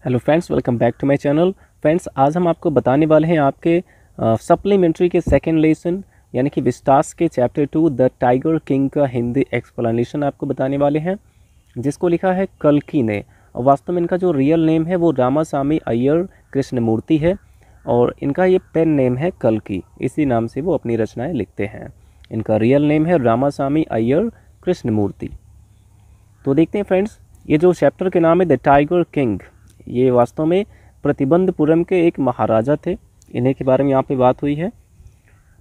Hello friends, welcome back to my channel. Friends, आज हम आपको बताने वाले हैं आपके सप्लीमेंट्री के सेकंड लेसन यानी कि विस्टास के चैप्टर 2 द टाइगर किंग का हिंदी एक्सप्लेनेशन आपको बताने वाले हैं, जिसको लिखा है कल्कि ने। और वास्तव में इनका जो रियल नेम है वो रामासामी अय्यर कृष्णमूर्ति है और इनका ये पेन नेम है कल्कि। इसी नाम से वो अपनी रचनाएं लिखते हैं। इनका रियल नेम है रामासामी अय्यर कृष्णमूर्ति। तो देखते हैं फ्रेंड्स, ये जो चैप्टर के नाम है द टाइगर किंग, ये वास्तव में प्रतिबंधपुरम के एक महाराजा थे। इन्हीं के बारे में यहाँ पे बात हुई है।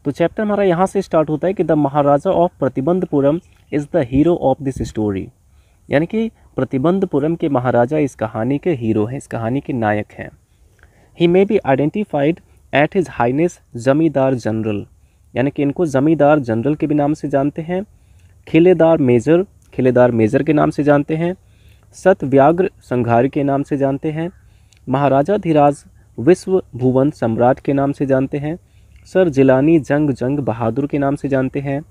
तो चैप्टर हमारा यहाँ से स्टार्ट होता है कि the Maharaja of Pratibandapuram is the hero of this story, यानी कि प्रतिबंधपुरम के महाराजा इस कहानी के हीरो हैं, इस कहानी के नायक हैं। He may be identified at his highness जमींदार जनरल, यानी कि इनको जमींदार जनरल के भी नाम से जानते हैं। खिलेदार मेजर के नाम से जानते हैं। सतव्याग्र संघारी के नाम से जानते हैं। महाराजा धीराज विश्व भुवन सम्राट के नाम से जानते हैं। सर जिलानी जंग बहादुर के नाम से जानते हैं।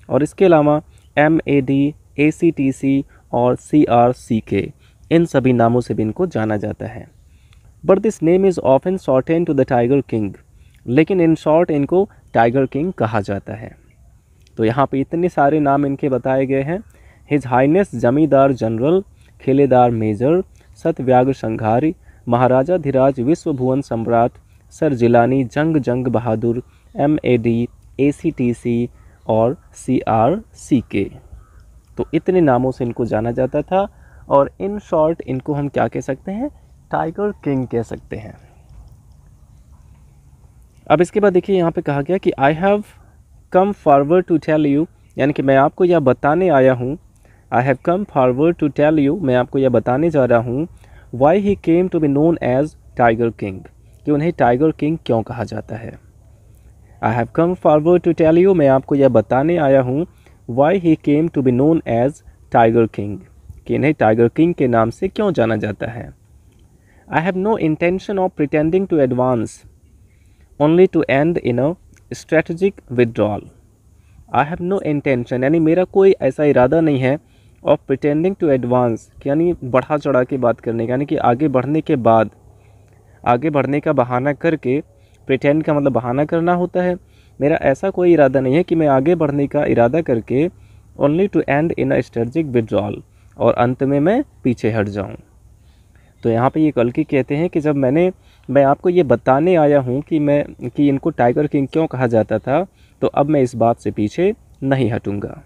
और इसके अलावा MAD, ACTC और CRCK, इन सभी नामों से भी इनको जाना जाता है। But this name is often shorten to the tiger king, लेकिन इन शॉर्ट इनको टाइगर किंग कहा जाता है। तो यहाँ पे इतने सारे नाम इनके बताए गए हैं। हिज हाइनेस जमींदार जनरल, खिलेदार मेजर, सतव्याग्र संघारी, महाराजा धीराज विश्व भुवन सम्राट, सर जिलानी जंग बहादुर, MAD, ACTC और CRCK। तो इतने नामों से इनको जाना जाता था और इन शॉर्ट इनको हम क्या कह सकते हैं? टाइगर किंग कह सकते हैं। अब इसके बाद देखिए यहाँ पे कहा गया कि I have come forward to tell you, यानी कि मैं आपको यह बताने आया हूँ। I have come forward to tell you, मैं आपको यह बताने जा रहा हूँ। Why he came to be known as tiger king, कि उन्हें टाइगर किंग क्यों कहा जाता है। I have come forward to tell you, मैं आपको यह बताने आया हूँ। Why he came to be known as tiger king, कि इन्हें टाइगर किंग के नाम से क्यों जाना जाता है। I have no intention of pretending to advance only to end in a strategic withdrawal. I have no intention, यानी मेरा कोई ऐसा इरादा नहीं है, ऑफ प्रिटेंडिंग टू एडवांस, यानी बढ़ा चढ़ा के बात करने का, यानी कि आगे बढ़ने के बाद, आगे बढ़ने का बहाना करके, प्रिटेंड का मतलब बहाना करना होता है। मेरा ऐसा कोई इरादा नहीं है कि मैं आगे बढ़ने का इरादा करके only to end in a strategic withdrawal, और अंत में मैं पीछे हट जाऊँ। तो यहाँ पे ये कल्कि कहते हैं कि जब मैं आपको ये बताने आया हूँ कि इनको टाइगर किंग क्यों कहा जाता था, तो अब मैं इस बात से पीछे नहीं हटूँगा।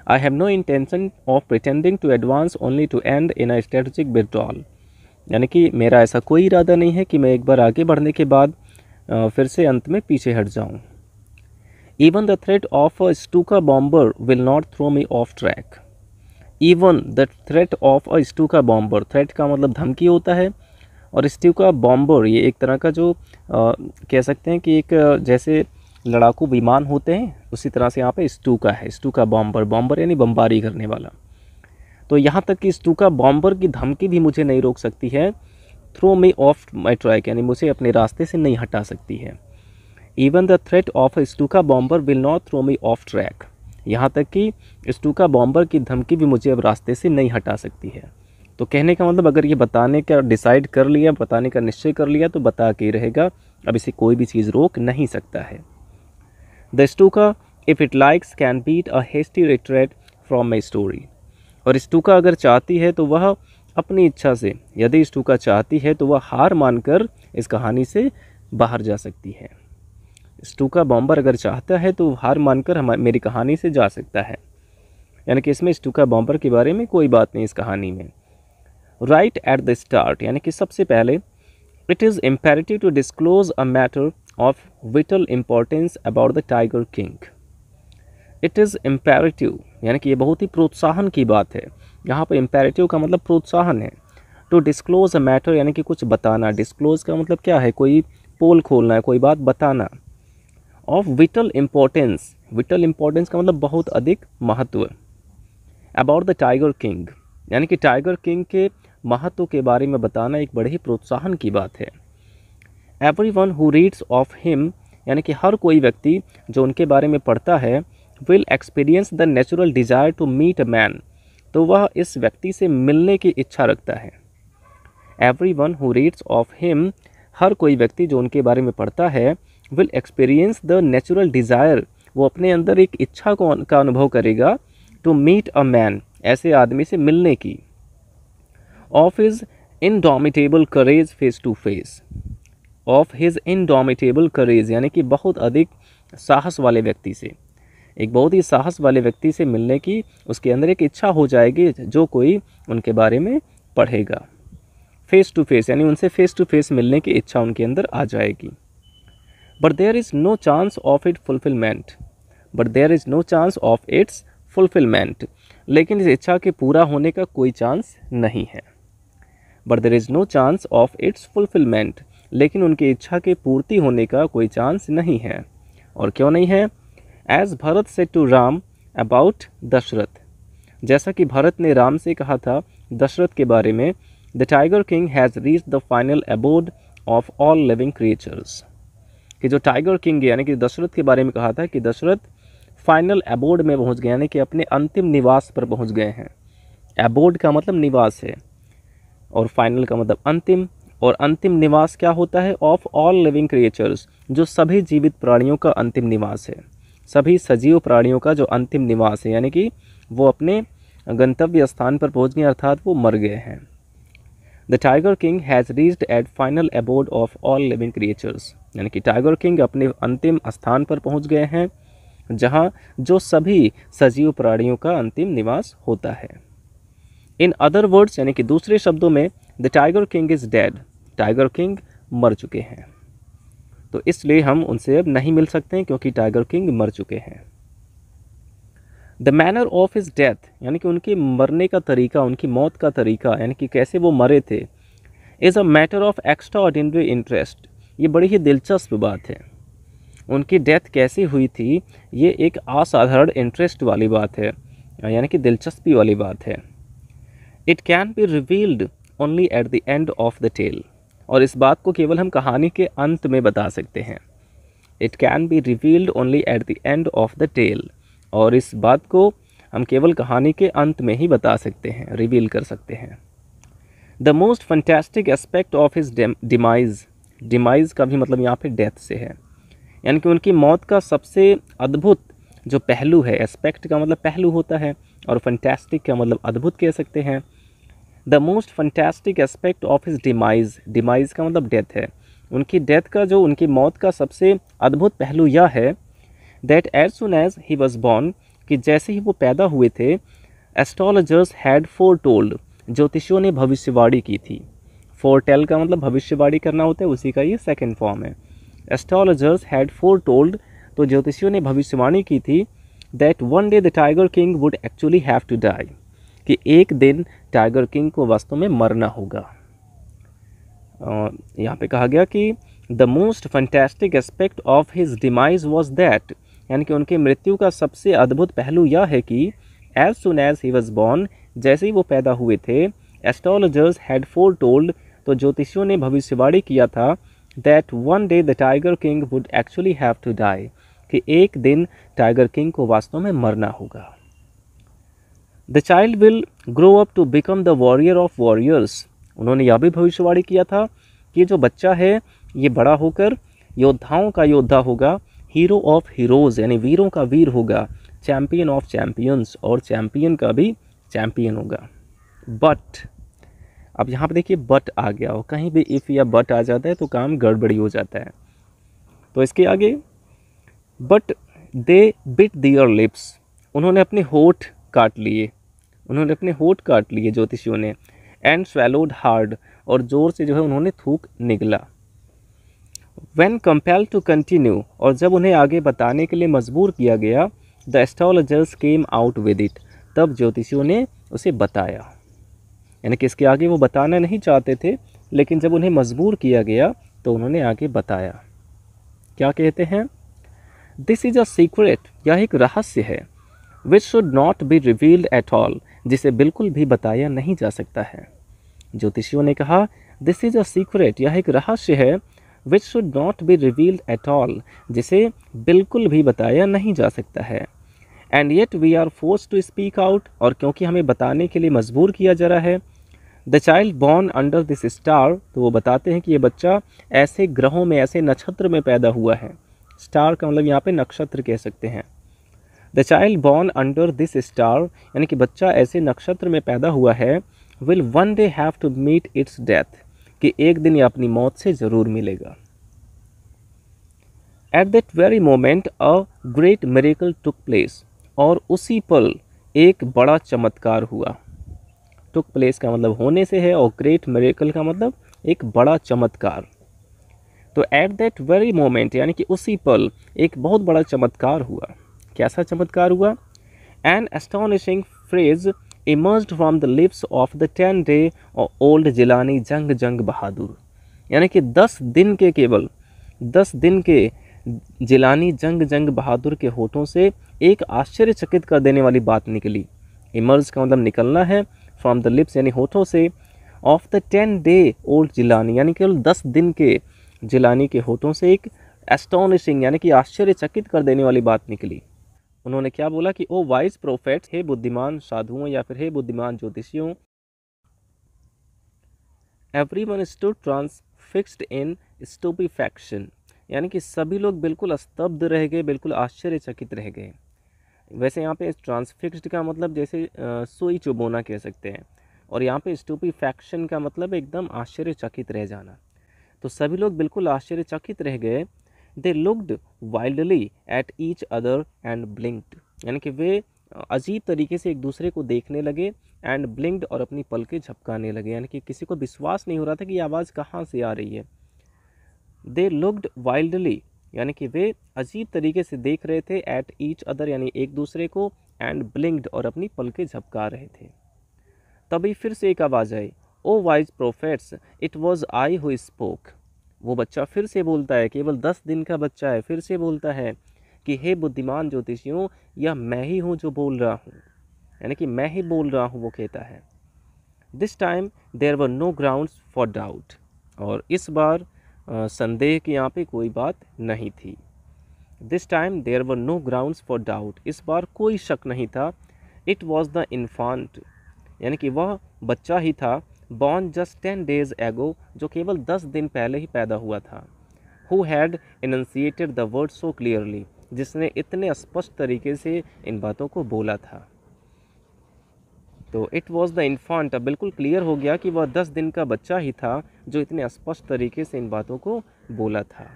I have no intention of pretending to advance only to end in a strategic withdrawal, यानी कि मेरा ऐसा कोई इरादा नहीं है कि मैं एक बार आगे बढ़ने के बाद फिर से अंत में पीछे हट जाऊँ। Even the threat of a Stuka bomber will not throw me off track. Even the threat of a Stuka bomber, threat का मतलब धमकी होता है, और स्टूका बॉम्बर ये एक तरह का जो कह सकते हैं कि एक जैसे लड़ाकू विमान होते हैं, उसी तरह से यहाँ पे स्टूका है। स्टूका बॉम्बर यानी बमबारी करने वाला। तो यहाँ तक कि स्टूका बॉम्बर की धमकी भी मुझे नहीं रोक सकती है। Throw me off my track, यानी मुझे अपने रास्ते से नहीं हटा सकती है। Even the threat of Stuka bomber will not throw me off track, यहाँ तक कि स्टूका बॉम्बर की धमकी भी मुझे अब रास्ते से नहीं हटा सकती है। तो कहने का मतलब, अगर ये बताने का डिसाइड कर लिया, बताने का निश्चय कर लिया, तो बता के ही रहेगा। अब इसे कोई भी चीज़ रोक नहीं सकता है। The Stuka if it likes can beat a hasty retreat from my story, और स्टूका अगर चाहती है तो वह अपनी इच्छा से, यदि स्टूका चाहती है तो वह हार मानकर इस कहानी से बाहर जा सकती है। स्टूका बॉम्बर अगर चाहता है तो हार मानकर मेरी कहानी से जा सकता है, यानी कि इसमें स्टूका बॉम्बर के बारे में कोई बात नहीं इस कहानी में। राइट एट द स्टार्ट, यानी कि सबसे पहले, it is imperative to disclose a matter of vital importance about the tiger king. It is imperative, यानी कि ये बहुत ही प्रोत्साहन की बात है। यहाँ पर इम्पेरेटिव का मतलब प्रोत्साहन है। टू डिस्क्लोज अ मैटर, यानी कि कुछ बताना। डिस्क्लोज का मतलब क्या है? कोई पोल खोलना है, कोई बात बताना। Of vital importance, whittle importance का मतलब बहुत अधिक महत्व। अबाउट द टाइगर किंग, यानी कि टाइगर किंग के महत्व के बारे में बताना एक बड़े ही प्रोत्साहन की बात है। Everyone who reads of him, यानी कि हर कोई व्यक्ति जो उनके बारे में पढ़ता है, will experience the natural desire to meet a man, तो वह इस व्यक्ति से मिलने की इच्छा रखता है। everyone who reads of him, हर कोई व्यक्ति जो उनके बारे में पढ़ता है, will experience the natural desire, वो अपने अंदर एक इच्छा का अनुभव करेगा, to meet a man, ऐसे आदमी से मिलने की, of his indomitable courage face to face, of his indomitable courage यानी कि बहुत अधिक साहस वाले व्यक्ति से, एक बहुत ही साहस वाले व्यक्ति से मिलने की उसके अंदर एक इच्छा हो जाएगी जो कोई उनके बारे में पढ़ेगा। फेस टू फेस यानी उनसे फेस टू फेस मिलने की इच्छा उनके अंदर आ जाएगी। But there is no chance of it fulfilment, but there is no chance of its fulfilment, लेकिन इस इच्छा के पूरा होने का कोई चांस नहीं है। But there is no chance of its fulfilment, लेकिन उनकी इच्छा के पूर्ति होने का कोई चांस नहीं है। और क्यों नहीं है? As Bharat said to Ram about Dasharath, जैसा कि भरत ने राम से कहा था दशरथ के बारे में, the tiger king has reached the final abode of all living creatures, कि जो टाइगर किंग यानी कि दशरथ के बारे में कहा था कि दशरथ फाइनल अबोर्ड में पहुंच गए, यानी कि अपने अंतिम निवास पर पहुंच गए हैं। अबोर्ड का मतलब निवास है और फाइनल का मतलब अंतिम, और अंतिम निवास क्या होता है? ऑफ ऑल लिविंग क्रिएचर्स, जो सभी जीवित प्राणियों का अंतिम निवास है, सभी सजीव प्राणियों का जो अंतिम निवास है, यानी कि वो अपने गंतव्य स्थान पर पहुंच गए, अर्थात वो मर गए हैं। The tiger king has reached at final abode of all living creatures, यानी कि टाइगर किंग अपने अंतिम स्थान पर पहुंच गए हैं जहां जो सभी सजीव प्राणियों का अंतिम निवास होता है। इन अदर वर्ड्स यानी कि दूसरे शब्दों में, the tiger king is dead, tiger king मर चुके हैं, तो इसलिए हम उनसे अब नहीं मिल सकते हैं क्योंकि टाइगर किंग मर चुके हैं। The manner of his death, यानी कि उनके मरने का तरीका, उनकी मौत का तरीका, यानी कि कैसे वो मरे थे, is a matter of extra ordinary interest, ये बड़ी ही दिलचस्प बात है। उनकी डेथ कैसे हुई थी ये एक असाधारण इंटरेस्ट वाली बात है, यानी कि दिलचस्पी वाली बात है। It can be revealed only at the end of the tale, और इस बात को केवल हम कहानी के अंत में बता सकते हैं। It can be revealed only at the end of the tale, और इस बात को हम केवल कहानी के अंत में ही बता सकते हैं, रिवील कर सकते हैं। The most fantastic aspect of his demise, demise का भी मतलब यहाँ पे डेथ से है, यानी कि उनकी मौत का सबसे अद्भुत जो पहलू है, एस्पेक्ट का मतलब पहलू होता है और फंटेस्टिक का मतलब अद्भुत कह सकते हैं। The most fantastic aspect of his demise, demise का मतलब डेथ है, उनकी डेथ का जो उनकी मौत का सबसे अद्भुत पहलू यह है that as soon as he was born, कि जैसे ही वो पैदा हुए थे, एस्ट्रोलॉजर्स हैड फोर टोल्ड, ज्योतिषियों ने भविष्यवाणी की थी। फोर टेल का मतलब भविष्यवाणी करना होता है, उसी का ये सेकेंड फॉर्म है। एस्ट्रोलॉजर्स हैड फोर टोल्ड, तो ज्योतिषियों ने भविष्यवाणी की थी that one day the tiger king would actually have to die, कि एक दिन टाइगर किंग को वास्तव में मरना होगा। यहाँ पे कहा गया कि the most fantastic aspect of his demise was that, यानी कि उनकी मृत्यु का सबसे अद्भुत पहलू यह है कि as soon as he was born, जैसे ही वो पैदा हुए थे, एस्ट्रोलॉजर्स हैड फोर टोल्ड, तो ज्योतिषियों ने भविष्यवाणी किया था that one day the tiger king would actually have to die, कि एक दिन टाइगर किंग को वास्तव में मरना होगा। The child will grow up to become the warrior of warriors, उन्होंने यह भी भविष्यवाणी किया था कि जो बच्चा है ये बड़ा होकर योद्धाओं का योद्धा होगा, हीरो ऑफ हीरोज़ यानी वीरों का वीर होगा, चैम्पियन ऑफ चैम्पियंस और चैम्पियन का भी चैम्पियन होगा। बट अब यहाँ पे देखिए बट आ गया हो, कहीं भी इफ़ या बट आ जाता है तो काम गड़बड़ी हो जाता है। तो इसके आगे but they bit their lips, उन्होंने अपने होठ काट लिए, उन्होंने अपने होठ काट लिए ज्योतिषियों ने, एंड स्वेलोड हार्ड, और ज़ोर से जो है उन्होंने थूक निगला। व्हेन कंपेल्ड टू कंटिन्यू, और जब उन्हें आगे बताने के लिए मजबूर किया गया, the astrologers came out with it, तब ज्योतिषियों ने उसे बताया, यानी कि इसके आगे वो बताना नहीं चाहते थे, लेकिन जब उन्हें मजबूर किया गया तो उन्होंने आगे बताया। क्या कहते हैं? दिस इज़ अ सीक्रेट, यह एक रहस्य है, which should not be revealed at all, जिसे बिल्कुल भी बताया नहीं जा सकता है। ज्योतिषियों ने कहा दिस इज़ अ सीक्रेट, यह एक रहस्य है, which should not be revealed at all, जिसे बिल्कुल भी बताया नहीं जा सकता है। And yet we are force to speak out, और क्योंकि हमें बताने के लिए मजबूर किया जा रहा है, the child born under this star, तो वो बताते हैं कि ये बच्चा ऐसे ग्रहों में, ऐसे नक्षत्र में पैदा हुआ है। स्टार का मतलब यहाँ पे नक्षत्र कह सकते हैं। The child born under this star, यानी कि बच्चा ऐसे नक्षत्र में पैदा हुआ है, will one day have to meet its death, कि एक दिन ये अपनी मौत से ज़रूर मिलेगा। At that very moment a great miracle took place, और उसी पल एक बड़ा चमत्कार हुआ। टुक प्लेस का मतलब होने से है, और ग्रेट मिरेकल का मतलब एक बड़ा चमत्कार। तो एट दैट वेरी मोमेंट यानी कि उसी पल एक बहुत बड़ा चमत्कार हुआ। कैसा चमत्कार हुआ? An astonishing phrase emerged from the lips of the 10-day old Jilani Jung Jung बहादुर, यानी कि 10 दिन के, केवल 10 दिन के जिलानी जंग जंग बहादुर के होठों से एक आश्चर्यचकित कर देने वाली बात निकली। इमर्ज का मतलब निकलना है, फ्रॉम द लिप्स यानी होठों से, of the 10-day old Jilani यानी केवल 10 दिन के जिलानी के होठों से एक एस्टोनिशिंग यानी कि आश्चर्यचकित कर देने वाली बात निकली। उन्होंने क्या बोला कि ओ वाइज प्रोफेट्स, हे बुद्धिमान साधुओं या फिर हे बुद्धिमान ज्योतिषियों, एवरीवन स्टूड ट्रांसफिक्स्ड इन स्टुपेफैक्शन, यानी कि सभी लोग बिल्कुल स्तब्ध रह गए, बिल्कुल आश्चर्यचकित रह गए। वैसे यहाँ पे ट्रांसफिक्स्ड का मतलब जैसे सुई चुबोना कह सकते हैं, और यहाँ पे स्टुपेफैक्शन का मतलब एकदम आश्चर्यचकित रह जाना। तो सभी लोग बिल्कुल आश्चर्यचकित रह गए। They looked wildly at each other and ब्लिंक्ड, यानी कि वे अजीब तरीके से एक दूसरे को देखने लगे, एंड ब्लिंक्ड और अपनी पलकें झपकाने लगे, यानी कि किसी को विश्वास नहीं हो रहा था कि ये आवाज़ कहाँ से आ रही है। दे लुक्ड वाइल्डली यानी कि वे अजीब तरीके से देख रहे थे, एट ईच अदर यानी एक दूसरे को, एंड ब्लिंक्ड और अपनी पलकें झपका रहे थे। तभी फिर से एक आवाज़ आई, O wise prophets it was I who spoke. वो बच्चा फिर से बोलता है, केवल 10 दिन का बच्चा है, फिर से बोलता है कि हे बुद्धिमान ज्योतिषियों, यह मैं ही हूँ जो बोल रहा हूँ, यानी कि मैं ही बोल रहा हूँ, वो कहता है। This time there were no grounds for doubt, और इस बार संदेह की यहाँ पे कोई बात नहीं थी। This time there were no grounds for doubt, इस बार कोई शक नहीं था। इट वॉज द इन्फांट, यानी कि वह बच्चा ही था, बॉर्न जस्ट 10 days एगो, जो केवल 10 दिन पहले ही पैदा हुआ था। Who had enunciated the word so clearly, जिसने इतने स्पष्ट तरीके से इन बातों को बोला था। तो इट वॉज द इन्फांट, अब बिल्कुल क्लियर हो गया कि वह 10 दिन का बच्चा ही था जो इतने स्पष्ट तरीके से इन बातों को बोला था।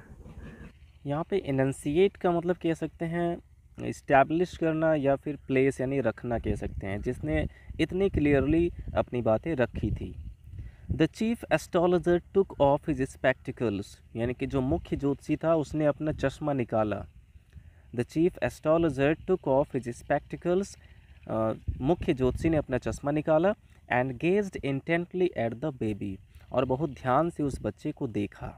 यहाँ पे इनंसिएट का मतलब कह सकते हैं इस्टेब्लिश करना, या फिर प्लेस यानी रखना कह सकते हैं, जिसने इतनी क्लियरली अपनी बातें रखी थी। The chief astrologer took off his spectacles, यानी कि जो मुख्य ज्योतिषी था उसने अपना चश्मा निकाला। The chief astrologer took off his spectacles, मुख्य ज्योतिषी ने अपना चश्मा निकाला। And gazed intently at the baby, और बहुत ध्यान से उस बच्चे को देखा।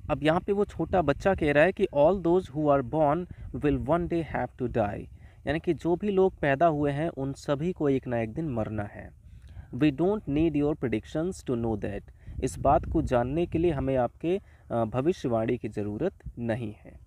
अब यहाँ पे वो छोटा बच्चा कह रहा है कि all those who are born will one day have to die, यानी कि जो भी लोग पैदा हुए हैं उन सभी को एक ना एक दिन मरना है। We don't need your predictions to know that, इस बात को जानने के लिए हमें आपके भविष्यवाणी की ज़रूरत नहीं है।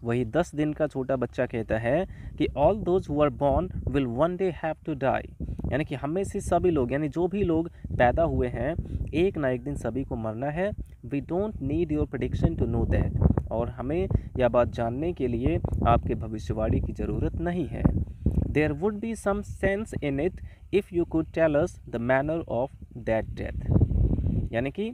वही 10 दिन का छोटा बच्चा कहता है कि all those who are born will one day have to die, यानी कि हमें से सभी लोग, यानी जो भी लोग पैदा हुए हैं, एक ना एक दिन सभी को मरना है। We don't need your prediction to know that, और हमें यह बात जानने के लिए आपके भविष्यवाणी की ज़रूरत नहीं है। There would be some sense in it if you could tell us the manner of that death, यानी कि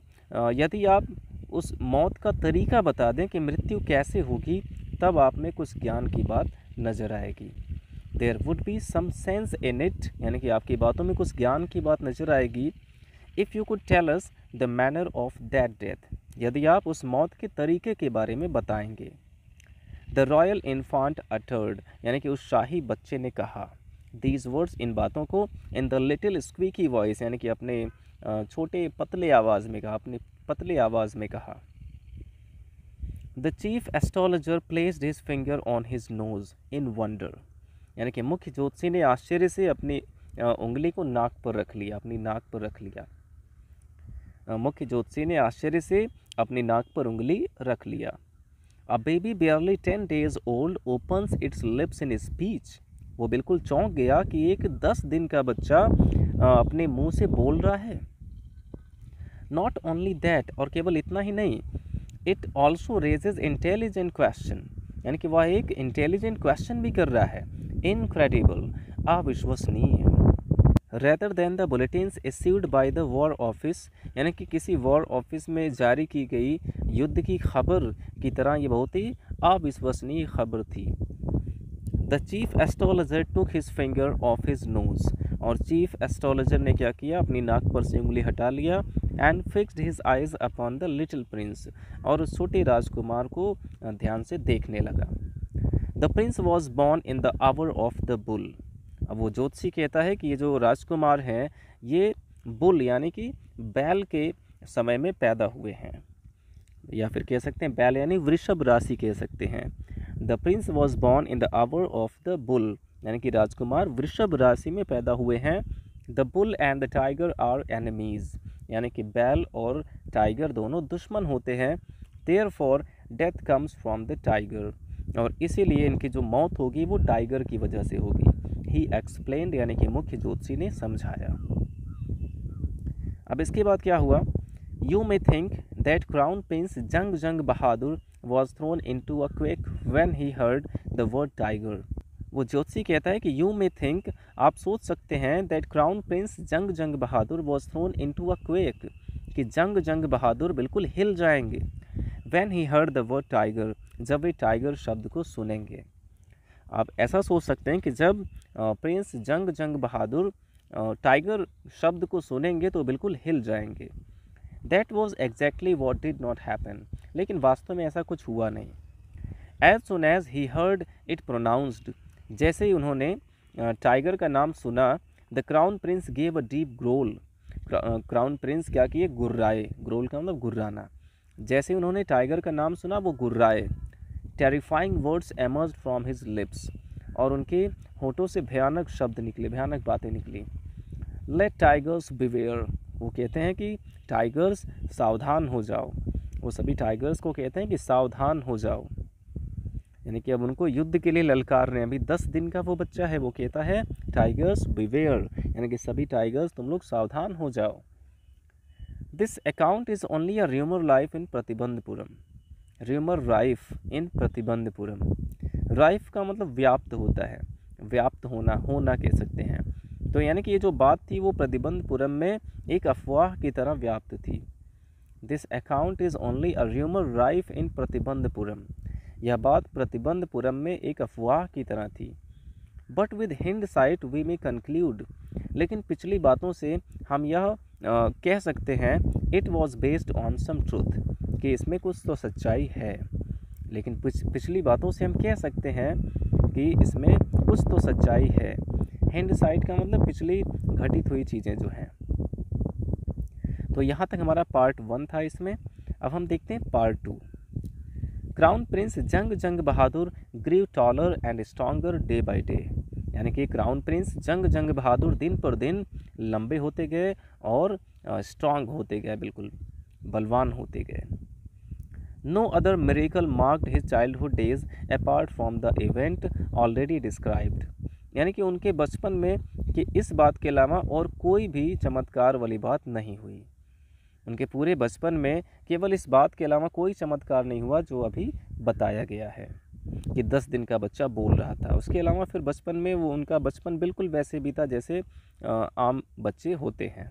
यदि आप उस मौत का तरीका बता दें कि मृत्यु कैसे होगी, तब आप में कुछ ज्ञान की बात नज़र आएगी। There would be some sense in it, यानी कि आपकी बातों में कुछ ज्ञान की बात नज़र आएगी। If you could tell us the manner of that death, यदि आप उस मौत के तरीके के बारे में बताएंगे। द रॉयल इन्फांट अटर्ड, यानी कि उस शाही बच्चे ने कहा। दीज वर्ड्स, इन बातों को, in the little squeaky voice, यानी कि अपने छोटे पतले आवाज़ में कहा, अपने पतले आवाज़ में कहा। The chief astrologer placed his finger on his nose in wonder, यानी कि मुख्य ज्योतिषी ने आश्चर्य से अपनी उंगली को नाक पर रख लिया, अपनी नाक पर रख लिया। मुख्य ज्योतिषी ने आश्चर्य से अपनी नाक पर उंगली रख लिया। A baby barely 10 days old opens it's lips in speech, वो बिल्कुल चौंक गया कि एक 10 दिन का बच्चा अपने मुंह से बोल रहा है। नॉट ओनली दैट, और केवल इतना ही नहीं, it also raises intelligent question, यानी कि वह एक इंटेलिजेंट क्वेश्चन भी कर रहा है, इनक्रेडिबल, अविश्वसनीय। Rather than the bulletins issued by the war office, यानी कि किसी वॉर ऑफिस में जारी की गई युद्ध की खबर की तरह ये बहुत ही अविश्वसनीय खबर थी। The chief astrologer took his finger of his nose, और चीफ एस्ट्रोलॉजर ने क्या किया, अपनी नाक पर से उंगली हटा लिया, and fixed his eyes upon the little Prince, और उस छोटे राजकुमार को ध्यान से देखने लगा। The prince was born in the hour of the bull. अब वो ज्योतिषी कहता है कि ये जो राजकुमार हैं ये बुल यानी कि बैल के समय में पैदा हुए हैं, या फिर कह सकते हैं बैल यानी वृषभ राशि कह सकते हैं। The prince was born in the hour of the bull, यानी कि राजकुमार वृषभ राशि में पैदा हुए हैं। The bull and the tiger are enemies, यानी कि बैल और टाइगर दोनों दुश्मन होते हैं। Therefore death comes from the tiger, और इसीलिए इनकी जो मौत होगी वो टाइगर की वजह से होगी। ही एक्सप्लेन्ड, यानी कि मुख्य ज्योतिषी ने समझाया। अब इसके बाद क्या हुआ, you may think that crown prince Jung Bahadur was thrown into a quake when he heard the word tiger. वो ज्योतिषी कहता है कि यू मे थिंक, आप सोच सकते हैं, that crown prince Jung Bahadur was thrown into a quake, कि जंग बहादुर बिल्कुल हिल जाएंगे। When he heard the word tiger, जब वे टाइगर शब्द को सुनेंगे। आप ऐसा सोच सकते हैं कि जब प्रिंस जंग बहादुर टाइगर शब्द को सुनेंगे तो बिल्कुल हिल जाएंगे। That was exactly what did not happen, लेकिन वास्तव में ऐसा कुछ हुआ नहीं। As soon as he heard it pronounced, जैसे ही उन्होंने टाइगर का नाम सुना, the crown prince gave a deep growl, crown prince क्या किए, गुर्राए, ग्रोल का मतलब गुर्राना। जैसे उन्होंने टाइगर का नाम सुना वो गुर्राए। Terrifying words emerged from his lips, और उनके होठों से भयानक शब्द निकले, भयानक बातें निकली। लेट टाइगर्स बिवेयर, वो कहते हैं कि टाइगर्स सावधान हो जाओ, वो सभी टाइगर्स को कहते हैं कि सावधान हो जाओ, यानी कि अब उनको युद्ध के लिए ललकार रहे हैं। अभी 10 दिन का वो बच्चा है, वो कहता है टाइगर्स बिवेयर, यानी कि सभी टाइगर्स तुम लोग सावधान हो जाओ। This account is only a rumour life in Pratibandapuram, rumour rife in Pratibandapuram. Rife का मतलब व्याप्त होता है, व्याप्त होना, होना कह सकते हैं। तो यानी कि ये जो बात थी वो प्रतिबंधपुरम में एक अफवाह की तरह व्याप्त थी। This account is only a rumour rife in Pratibandhapuram, यह बात प्रतिबंधपुरम में एक अफवाह की तरह थी। But with hindsight we may conclude, लेकिन पिछली बातों से हम यह कह सकते हैं, it was based on some truth, कि इसमें कुछ तो सच्चाई है। लेकिन पिछली बातों से हम कह सकते हैं कि इसमें कुछ तो सच्चाई है। हिंड साइट का मतलब पिछली घटित हुई चीज़ें जो हैं। तो यहाँ तक हमारा पार्ट 1 था इसमें। अब हम देखते हैं part 2। Crown prince Jung Bahadur grew taller and stronger day by day, यानी कि क्राउन प्रिंस जंग बहादुर दिन पर दिन लंबे होते गए और स्ट्रांग होते गए, बिल्कुल बलवान होते गए। No other miracle marked his childhood days apart from the event already described, यानी कि उनके बचपन में कि इस बात के अलावा और कोई भी चमत्कार वाली बात नहीं हुई। उनके पूरे बचपन में केवल इस बात के अलावा कोई चमत्कार नहीं हुआ जो अभी बताया गया है कि 10 दिन का बच्चा बोल रहा था। उसके अलावा फिर बचपन में वो उनका बचपन बिल्कुल वैसे बीता जैसे आम बच्चे होते हैं,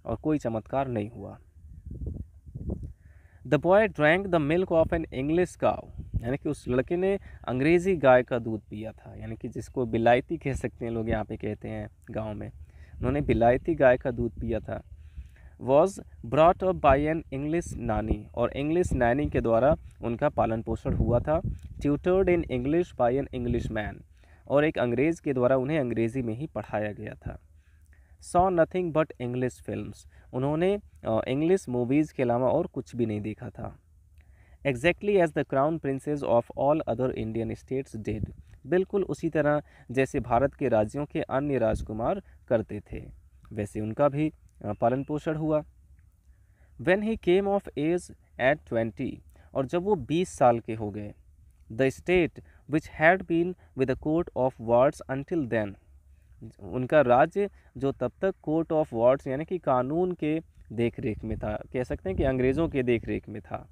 और कोई चमत्कार नहीं हुआ। The boy drank the milk of an English cow, यानी कि उस लड़के ने अंग्रेज़ी गाय का दूध पिया था, यानी कि जिसको बिलायती कह सकते हैं लोग यहाँ पे कहते हैं गांव में, उन्होंने बिलायती गाय का दूध पिया था। Was brought up by an English नानी, और इंग्लिश नानी के द्वारा उनका पालन पोषण हुआ था। Tutored in English by an English man, और एक अंग्रेज़ के द्वारा उन्हें अंग्रेज़ी में ही पढ़ाया गया था। Saw nothing but English films, उन्होंने इंग्लिश मूवीज़ के अलावा और कुछ भी नहीं देखा था। Exactly as the crown princes of all other Indian states did, बिल्कुल उसी तरह जैसे भारत के राज्यों के अन्य राजकुमार करते थे, वैसे उनका भी पालन पोषण हुआ। When he came of age at 20, और जब वो 20 साल के हो गए। The state which had been with the court of wards until then, उनका राज्य जो तब तक कोर्ट ऑफ वार्ड्स यानी कि कानून के देख रेख में था, कह सकते हैं कि अंग्रेज़ों के देख रेख में था।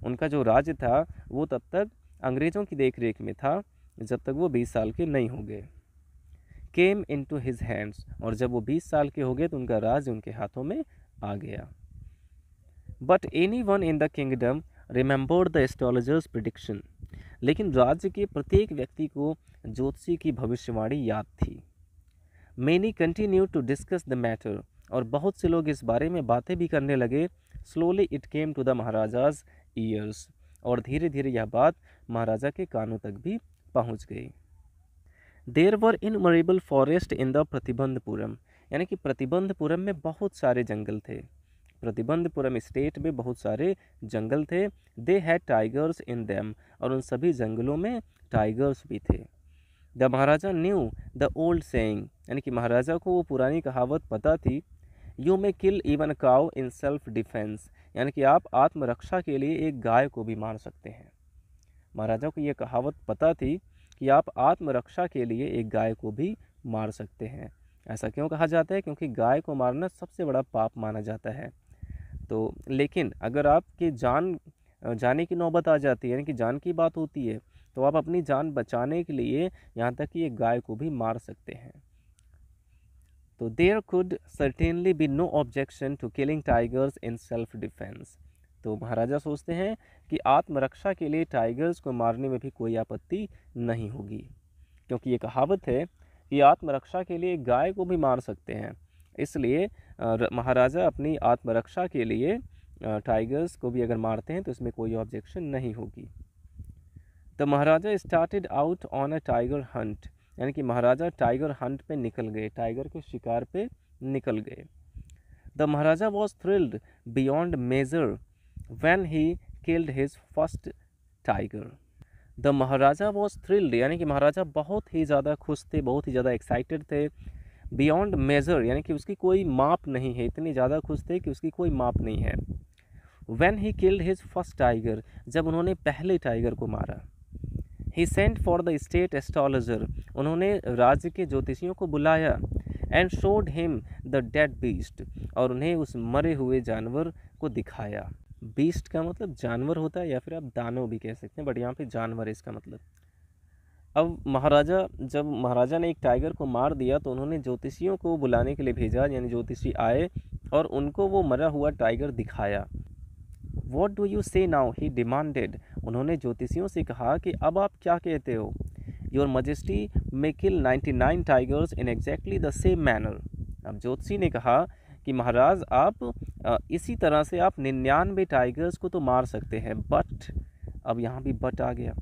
उनका जो राज्य था वो तब तक अंग्रेज़ों की देख रेख में था जब तक वो 20 साल के नहीं हो गए। केम इन टू हिज हैंड्स, और जब वो 20 साल के हो गए तो उनका राज उनके हाथों में आ गया। But any one in the kingdom remembered the astrologers prediction, लेकिन राज्य के प्रत्येक व्यक्ति को ज्योतिषी की भविष्यवाणी याद थी। Many continue to discuss the matter, और बहुत से लोग इस बारे में बातें भी करने लगे। Slowly it came to the Maharaja's ears, और धीरे धीरे यह बात महाराजा के कानों तक भी पहुंच गई। There were innumerable forest in the Pratibandapuram, यानी कि प्रतिबंधपुरम में बहुत सारे जंगल थे। प्रतिबंधपुरम स्टेट में बहुत सारे जंगल थे। They had tigers in them, और उन सभी जंगलों में टाइगर्स भी थे। The Maharaja new the old saying, यानी कि महाराजा को वो पुरानी कहावत पता थी। You may kill even cow in self defence, यानी कि आप आत्मरक्षा के लिए एक गाय को भी मार सकते हैं। महाराजा को ये कहावत पता थी कि आप आत्मरक्षा के लिए एक गाय को भी मार सकते हैं। ऐसा क्यों कहा जाता है? क्योंकि गाय को मारना सबसे बड़ा पाप माना जाता है। तो लेकिन अगर आपकी जान जाने की नौबत आ जाती है, यानी कि जान की बात होती है, तो आप अपनी जान बचाने के लिए यहाँ तक कि एक गाय को भी मार सकते हैं। तो there could certainly be no objection to killing tigers in self defence. तो महाराजा सोचते हैं कि आत्मरक्षा के लिए टाइगर्स को मारने में भी कोई आपत्ति नहीं होगी, क्योंकि ये कहावत है कि आत्मरक्षा के लिए गाय को भी मार सकते हैं। इसलिए महाराजा अपनी आत्मरक्षा के लिए टाइगर्स को भी अगर मारते हैं तो इसमें कोई ऑब्जेक्शन नहीं होगी। The Maharaja started out on a tiger Hunt, यानी कि महाराजा टाइगर हंट पे निकल गए, टाइगर के शिकार पे निकल गए। The Maharaja was thrilled beyond measure when he killed his first tiger. The Maharaja was thrilled, यानी कि महाराजा बहुत ही ज़्यादा खुश थे, बहुत ही ज़्यादा एक्साइटेड थे। बियॉन्ड मेजर, यानी कि उसकी कोई माप नहीं है, इतनी ज़्यादा खुश थे कि उसकी कोई माप नहीं है। When he killed his first tiger, जब उन्होंने पहले टाइगर को मारा। He sent for the state astrologer, उन्होंने राज्य के ज्योतिषियों को बुलाया। And showed him the dead beast, और उन्हें उस मरे हुए जानवर को दिखाया। बीस्ट का मतलब जानवर होता है, या फिर आप दानव भी कह सकते हैं, बट यहाँ पे जानवर है इसका मतलब। अब जब महाराजा ने एक टाइगर को मार दिया तो उन्होंने ज्योतिषियों को बुलाने के लिए भेजा, यानी ज्योतिषी आए और उनको वो मरा हुआ टाइगर दिखाया। What do you say now? He demanded, उन्होंने ज्योतिषियों से कहा कि अब आप क्या कहते हो? Your Majesty may kill 99 tigers in exactly the same manner. अब ज्योतिषी ने कहा कि महाराज आप इसी तरह से आप 99 टाइगर्स को तो मार सकते हैं, बट अब यहाँ भी बट आ गया।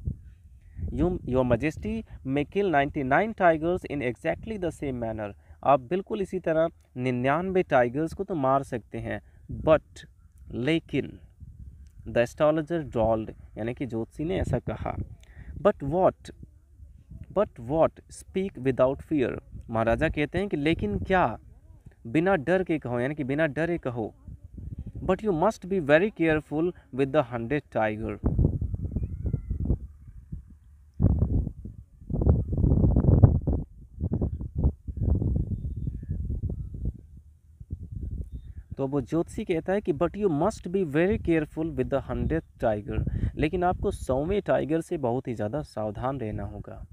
Your majesty may kill 99 tigers in exactly the same manner, आप बिल्कुल इसी तरह 99 टाइगर्स को तो मार सकते हैं, बट लेकिन द एस्ट्रोलॉजर ड्रॉल्ड, यानी कि ज्योतिषी ने ऐसा कहा। But what speak without fear, Maharaja कहते हैं कि लेकिन क्या, बिना डर के कहो, यानी कि बिना डरे कहो। But you must be very careful with the 100 tiger, तो वो ज्योतिषी कहता है कि but you must be very careful with the 100 tiger, लेकिन आपको 100वें टाइगर से बहुत ही ज़्यादा सावधान रहना होगा।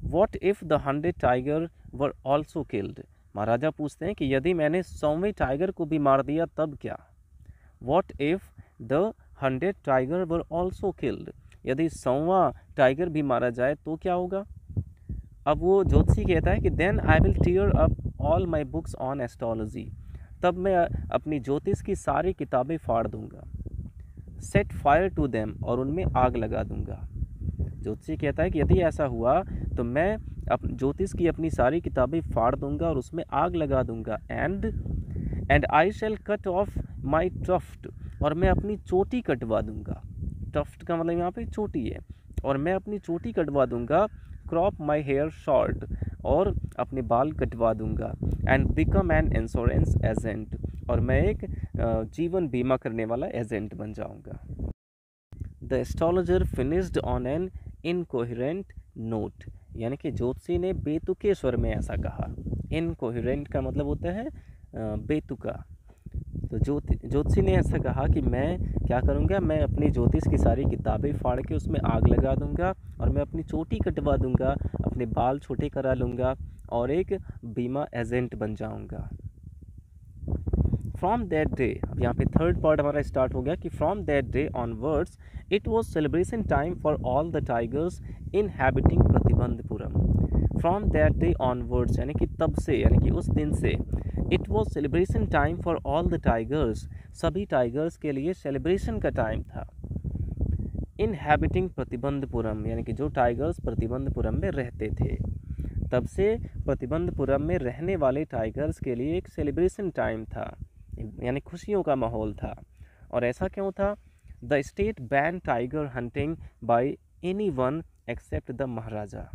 What if the 100 tiger were also killed, Maharaja पूछते हैं कि यदि मैंने 100वें टाइगर को भी मार दिया तब क्या। What if the 100 tiger were also killed, यदि 100वां टाइगर भी मारा जाए तो क्या होगा। अब वो ज्योतिषी कहता है कि then I will tear up all my books on astrology, तब मैं अपनी ज्योतिष की सारी किताबें फाड़ दूंगा। सेट फायर टू देम, और उनमें आग लगा दूंगा। ज्योतिषी कहता है कि यदि ऐसा हुआ तो मैं ज्योतिष की अपनी सारी किताबें फाड़ दूंगा और उसमें आग लगा दूंगा। And I shall cut off my tuft, और मैं अपनी चोटी कटवा दूंगा। टफ्ट का मतलब यहाँ पे चोटी है, और मैं अपनी चोटी कटवा दूंगा। क्रॉप माई हेयर शॉर्ट, और अपने बाल कटवा दूंगा। And become an insurance agent, और मैं एक जीवन बीमा करने वाला एजेंट बन जाऊंगा। The astrologer finished on an incoherent note, यानी कि ज्योतिषी ने बेतुके स्वर में ऐसा कहा। इनकोहेरेंट का मतलब होता है बेतुका। तो ज्योतिषी ने ऐसा कहा कि मैं क्या करूँगा, मैं अपनी ज्योतिष की सारी किताबें फाड़ के उसमें आग लगा दूँगा और मैं अपनी चोटी कटवा दूँगा, अपने बाल छोटे करा लूँगा और एक बीमा एजेंट बन जाऊँगा। फ्रॉम दैट डे, अब यहाँ पे थर्ड पार्ट हमारा स्टार्ट हो गया कि from that day onwards it was celebration time for all the tigers inhabiting Pratibandapuram. From that day onwards यानी कि तब से, यानी कि उस दिन से, it was celebration time for all the tigers, सभी टाइगर्स के लिए सेलिब्रेशन का टाइम था। इनहैबिटिंग प्रतिबंधपुरम यानी कि जो टाइगर्स प्रतिबंधपुरम में रहते थे, तब से प्रतिबंधपुरम में रहने वाले टाइगर्स के लिए एक सेलिब्रेशन टाइम था, यानी खुशियों का माहौल था। और ऐसा क्यों था? The state ban tiger hunting by anyone except the Maharaja,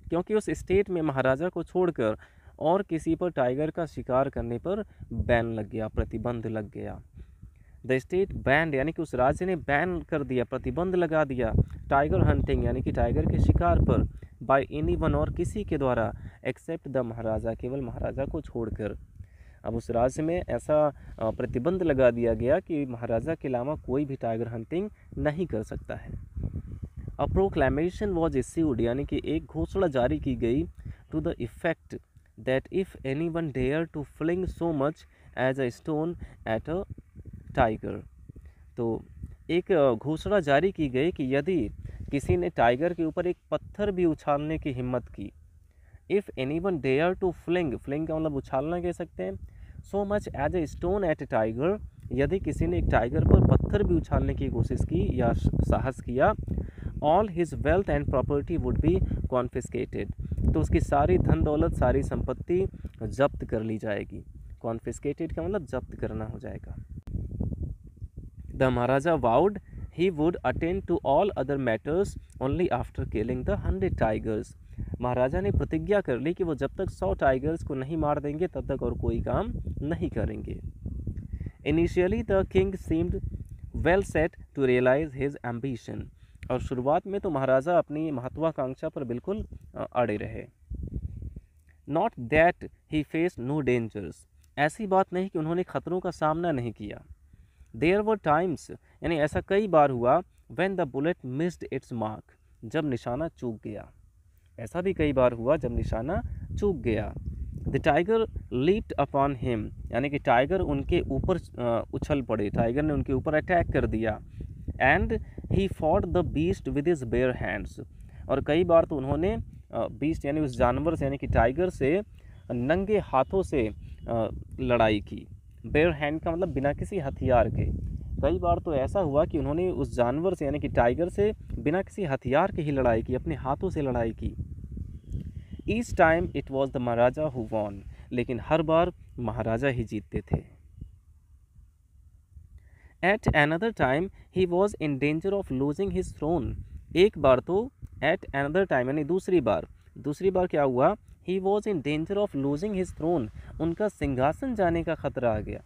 क्योंकि उस स्टेट में महाराजा को छोड़कर और किसी पर टाइगर का शिकार करने पर बैन लग गया, प्रतिबंध लग गया। द स्टेट बैन यानी कि उस राज्य ने बैन कर दिया, प्रतिबंध लगा दिया टाइगर हंटिंग यानी कि टाइगर के शिकार पर, बाय एनीवन और किसी के द्वारा, एक्सेप्ट द महाराजा केवल महाराजा को छोड़कर। अब उस राज्य में ऐसा प्रतिबंध लगा दिया गया कि महाराजा के अलावा कोई भी टाइगर हंटिंग नहीं कर सकता है। अ प्रोक्लेमेशन वॉज इश्यूड यानी कि एक घोषणा जारी की गई, to the effect that if anyone dare to fling so much as a stone at a tiger. तो एक घोषणा जारी की गई कि यदि किसी ने टाइगर के ऊपर एक पत्थर भी उछालने की हिम्मत की, if anyone dare to fling, fling का मतलब उछालना कह सकते हैं, so much as a stone at a tiger, यदि किसी ने एक टाइगर पर पत्थर भी उछालने की कोशिश की या साहस किया, all his wealth and property would be confiscated, तो उसकी सारी धन दौलत, सारी संपत्ति जब्त कर ली जाएगी। कॉन्फिस्केटेड का मतलब जब्त करना हो जाएगा। The Maharaja vowed he would attend to all other matters only after killing the 100 tigers। महाराजा ने प्रतिज्ञा कर ली कि वो जब तक 100 टाइगर्स को नहीं मार देंगे तब तक और कोई काम नहीं करेंगे। Initially the king seemed well set to realise his ambition, और शुरुआत में तो महाराजा अपनी महत्वाकांक्षा पर बिल्कुल अड़े रहे। Not that he face no dangers, ऐसी बात नहीं कि उन्होंने खतरों का सामना नहीं किया। देयर वर टाइम्स यानी ऐसा कई बार हुआ, when the bullet missed it's mark, जब निशाना चूक गया। ऐसा भी कई बार हुआ जब निशाना चूक गया। The tiger leaped upon him यानी कि टाइगर उनके ऊपर उछल पड़े, टाइगर ने उनके ऊपर अटैक कर दिया। And he fought the beast with his bare hands, और कई बार तो उन्होंने बीस्ट यानी उस जानवर से यानी कि टाइगर से नंगे हाथों से लड़ाई की। बेयर हैंड का मतलब बिना किसी हथियार के। कई बार तो ऐसा हुआ कि उन्होंने उस जानवर से यानी कि टाइगर से बिना किसी हथियार के ही लड़ाई की, अपने हाथों से लड़ाई की। Each time it was the Maharaja who won, लेकिन हर बार महाराजा ही जीतते थे। At another time he was in danger of losing his throne, एक बार तो एट अनदर टाइम यानी दूसरी बार क्या हुआ, he was in danger of losing his throne, उनका सिंहासन जाने का खतरा आ गया।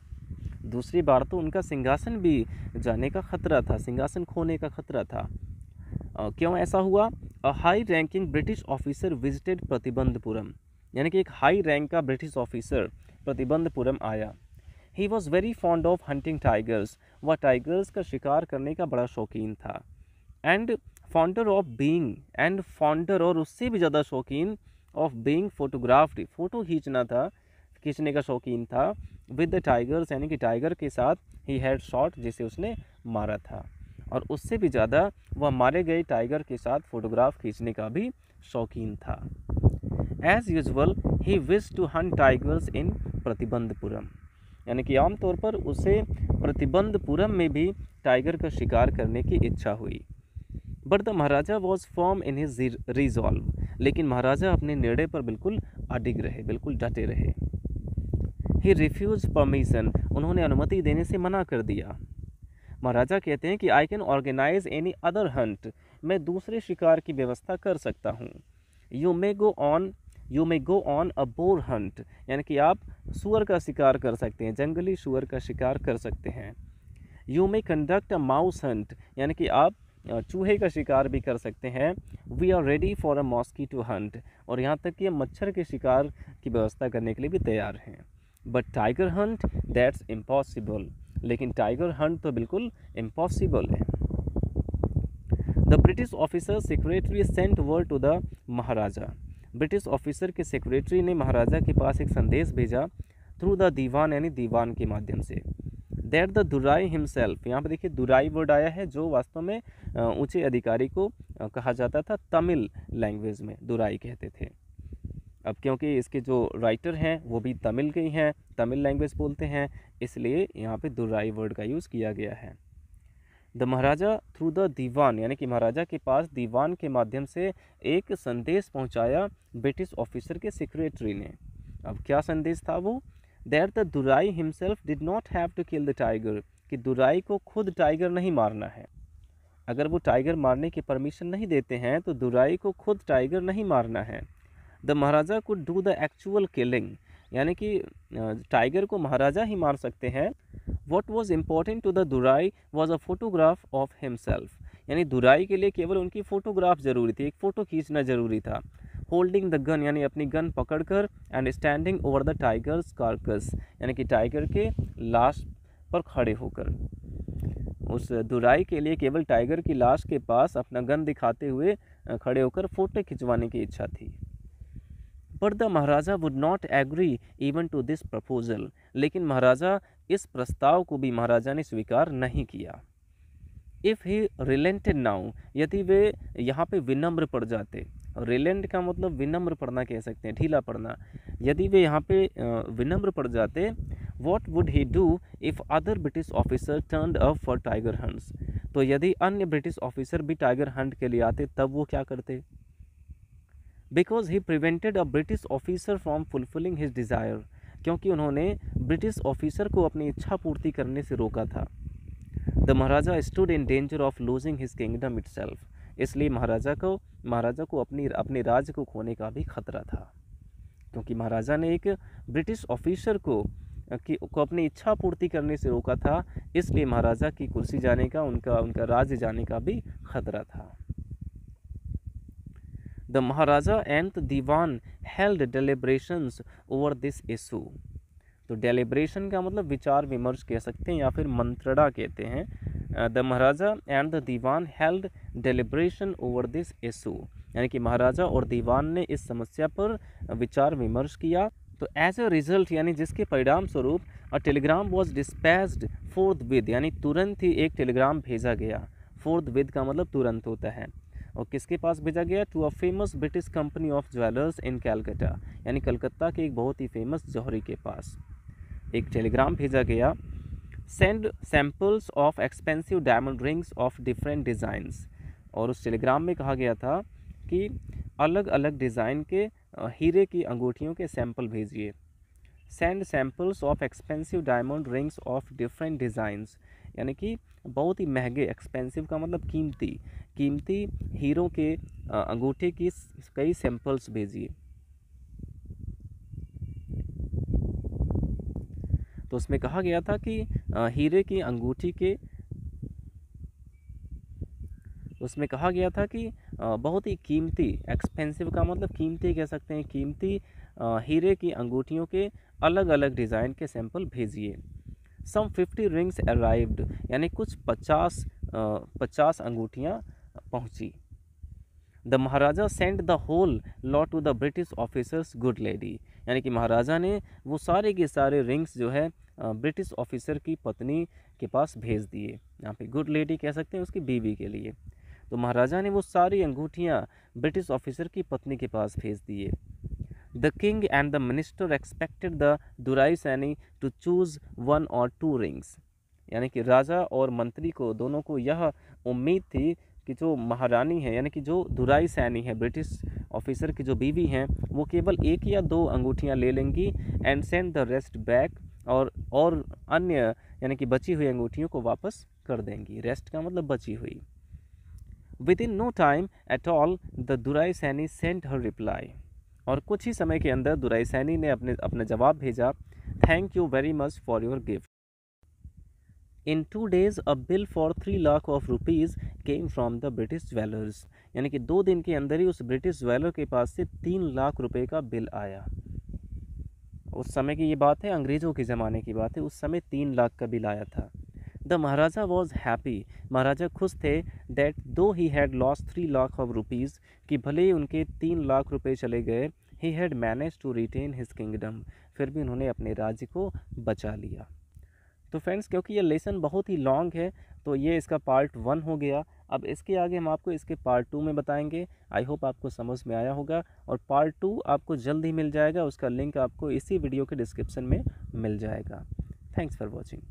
दूसरी बार तो उनका सिंहासन भी जाने का खतरा था, सिंहासन खोने का खतरा था। क्यों ऐसा हुआ? A high ranking British officer visited Pratibandapuram, यानी कि एक हाई रैंक का ब्रिटिश ऑफिसर प्रतिबंधपुरम आया। He was very fond of hunting tigers, वह टाइगर्स का शिकार करने का बड़ा शौकीन था। And fonder of being, and fonder और उससे भी ज़्यादा शौकीन, ऑफ बीइंग फोटोग्राफ्ड, फ़ोटो खींचने का शौकीन था। विद द टाइगर्स यानी कि टाइगर के साथ, ही हैड शॉट जिसे उसने मारा था, और उससे भी ज़्यादा वह मारे गए टाइगर के साथ फ़ोटोग्राफ खींचने का भी शौकीन था। As usual he wish to hunt tigers in Pratibandapuram, यानी कि आमतौर पर उसे प्रतिबंधपुरम में भी टाइगर का शिकार करने की इच्छा हुई। But the Maharaja was firm in his resolve, लेकिन महाराजा अपने निर्णय पर बिल्कुल अडिग रहे, बिल्कुल डटे रहे। ही रिफ्यूज परमिशन, उन्होंने अनुमति देने से मना कर दिया। महाराजा कहते हैं कि I can organise any other hunt, मैं दूसरे शिकार की व्यवस्था कर सकता हूँ। You may go on a boar hunt, यानी कि आप सुअर का शिकार कर सकते हैं, जंगली सुअर का शिकार कर सकते हैं। You may conduct a mouse Hunt, यानी कि आप चूहे का शिकार भी कर सकते हैं। We are ready for a mosquito hunt, और यहाँ तक कि मच्छर के शिकार की व्यवस्था करने के लिए भी तैयार हैं। But tiger hunt that's impossible, लेकिन टाइगर हंट तो बिल्कुल इम्पॉसिबल है। The British officer secretary sent word to the Maharaja, British officer के सेक्रेटरी ने महाराजा के पास एक संदेश भेजा थ्रू द दीवान यानी दीवान के माध्यम से। दैट द दुराई हिमसेल्फ, यहाँ पर देखिए दुराई वर्ड आया है जो वास्तव में ऊंचे अधिकारी को कहा जाता था, तमिल लैंग्वेज में दुराई कहते थे। अब क्योंकि इसके जो राइटर हैं वो भी तमिल के ही हैं, तमिल लैंग्वेज बोलते हैं, इसलिए यहाँ पे दुराई वर्ड का यूज़ किया गया है। द महाराजा थ्रू द दीवान, यानी कि महाराजा के पास दीवान के माध्यम से एक संदेश पहुँचाया ब्रिटिश ऑफिसर के सेक्रेटरी ने। अब क्या संदेश था वो? That the Durai himself did not have to kill the tiger, कि दुराई को खुद टाइगर नहीं मारना है। अगर वो टाइगर मारने की परमिशन नहीं देते हैं तो दुराई को खुद टाइगर नहीं मारना है। The Maharaja could do the actual killing, यानी कि टाइगर को महाराजा ही मार सकते हैं। What was important to the Durai was a photograph of himself, यानी दुराई के लिए केवल उनकी फ़ोटोग्राफ ज़रूरी थी, एक फ़ोटो खींचना ज़रूरी था। होल्डिंग द गन, यानी अपनी गन पकड़कर, and standing over the tigers carcass, यानी कि टाइगर के लाश पर खड़े होकर। उस दुराई के लिए केवल टाइगर की लाश के पास अपना गन दिखाते हुए खड़े होकर फ़ोटो खिंचवाने की इच्छा थी। But the Maharaja would not agree even to this proposal, लेकिन महाराजा इस प्रस्ताव को भी महाराजा ने स्वीकार नहीं किया। इफ़ ही रिलेंटेड नाउ, यदि वे यहाँ पे विनम्र पड़ जाते, रिलेंट का मतलब विनम्र पड़ना कह सकते हैं, ढीला पड़ना, यदि वे यहाँ पे विनम्र पड़ जाते, what would he do if other British officer turned up for tiger hunts, तो यदि अन्य ब्रिटिश ऑफिसर भी टाइगर हंट के लिए आते तब वो क्या करते? Because he prevented a British officer from fulfilling his desire, क्योंकि उन्होंने ब्रिटिश ऑफिसर को अपनी इच्छा पूर्ति करने से रोका था। The Maharaja stood in danger of losing his kingdom itself, इसलिए महाराजा को अपने राज्य को खोने का भी खतरा था, क्योंकि महाराजा ने एक ब्रिटिश ऑफिसर को अपनी इच्छा पूर्ति करने से रोका था, इसलिए महाराजा की कुर्सी जाने का, उनका राज्य जाने का भी खतरा था। The Maharaja and the Dewan held deliberations over this issue, तो डेलिब्रेशन का मतलब विचार विमर्श कह सकते हैं या फिर मंत्रणा कहते हैं। The Maharaja and the Dewan held deliberation over this issue, यानी कि महाराजा और दीवान ने इस समस्या पर विचार विमर्श किया। तो एज ए रिजल्ट, यानी जिसके परिणाम स्वरूप, अ टेलीग्राम वॉज डिस्पैच्ड फोर्थविथ, यानी तुरंत ही एक टेलीग्राम भेजा गया। फोर्थविथ का मतलब तुरंत होता है। और किसके पास भेजा गया? To a famous British company of jewellers in Calcutta, यानी कलकत्ता के एक बहुत ही फेमस जौहरी के पास एक टेलीग्राम भेजा गया। Send samples of expensive diamond rings of different designs, और उस टेलीग्राम में कहा गया था कि अलग अलग डिज़ाइन के हीरे की अंगूठियों के सैंपल भेजिए। Send samples of expensive diamond rings of different designs, यानी कि बहुत ही महंगे, एक्सपेंसिव का मतलब कीमती हीरों के अंगूठे की कई सैंपल्स भेजिए। तो उसमें कहा गया था कि हीरे की अंगूठी के, उसमें कहा गया था कि बहुत ही कीमती, एक्सपेंसिव का मतलब कीमती कह सकते हैं, कीमती हीरे की अंगूठियों के अलग अलग डिज़ाइन के सैंपल भेजिए। सम 50 रिंग्स अराइव्ड, यानी कुछ 50 अंगूठियाँ पहुँची। The Maharaja send the whole lot to the British officer's good lady, यानी कि महाराजा ने वो सारे के सारे रिंग्स जो है ब्रिटिश ऑफिसर की पत्नी के पास भेज दिए। यहाँ पे गुड लेडी कह सकते हैं उसकी बीवी के लिए। तो महाराजा ने वो सारी अंगूठियाँ ब्रिटिश ऑफिसर की पत्नी के पास भेज दिए। The king and the minister expected the Durai Sani to choose 1 or 2 rings, यानी कि राजा और मंत्री को दोनों को यह उम्मीद थी कि जो महारानी है, यानी कि जो दुराई सैनी है, ब्रिटिश ऑफिसर की जो बीवी हैं, वो केवल 1 या 2 अंगूठियाँ ले लेंगी and send the rest back, और अन्य यानी कि बची हुई अंगूठियों को वापस कर देंगी। रेस्ट का मतलब बची हुई। Within no time at all the Durai Sani sent her reply, और कुछ ही समय के अंदर दुराई सैनी ने अपना जवाब भेजा। Thank you very much for your gift. In 2 days a bill for 3 lakh of rupees came from the British jewellers, यानी कि 2 दिन के अंदर ही उस ब्रिटिश ज्वेलर के पास से 3 लाख रुपए का बिल आया। उस समय की ये बात है, अंग्रेज़ों के ज़माने की बात है, उस समय 3 लाख का बिल आया था। The Maharaja was happy, Maharaja खुश थे, that though he had lost 3 lakh of rupees, कि भले ही उनके 3 लाख रुपए चले गए, he had manage to retain his kingdom, फिर भी उन्होंने अपने राज्य को बचा लिया। तो फ्रेंड्स, क्योंकि ये लेसन बहुत ही लॉन्ग है, तो ये इसका पार्ट 1 हो गया। अब इसके आगे हम आपको इसके पार्ट 2 में बताएंगे। आई होप आपको समझ में आया होगा, और पार्ट 2 आपको जल्द ही मिल जाएगा, उसका लिंक आपको इसी वीडियो के डिस्क्रिप्शन में मिल जाएगा। Thanks for watching.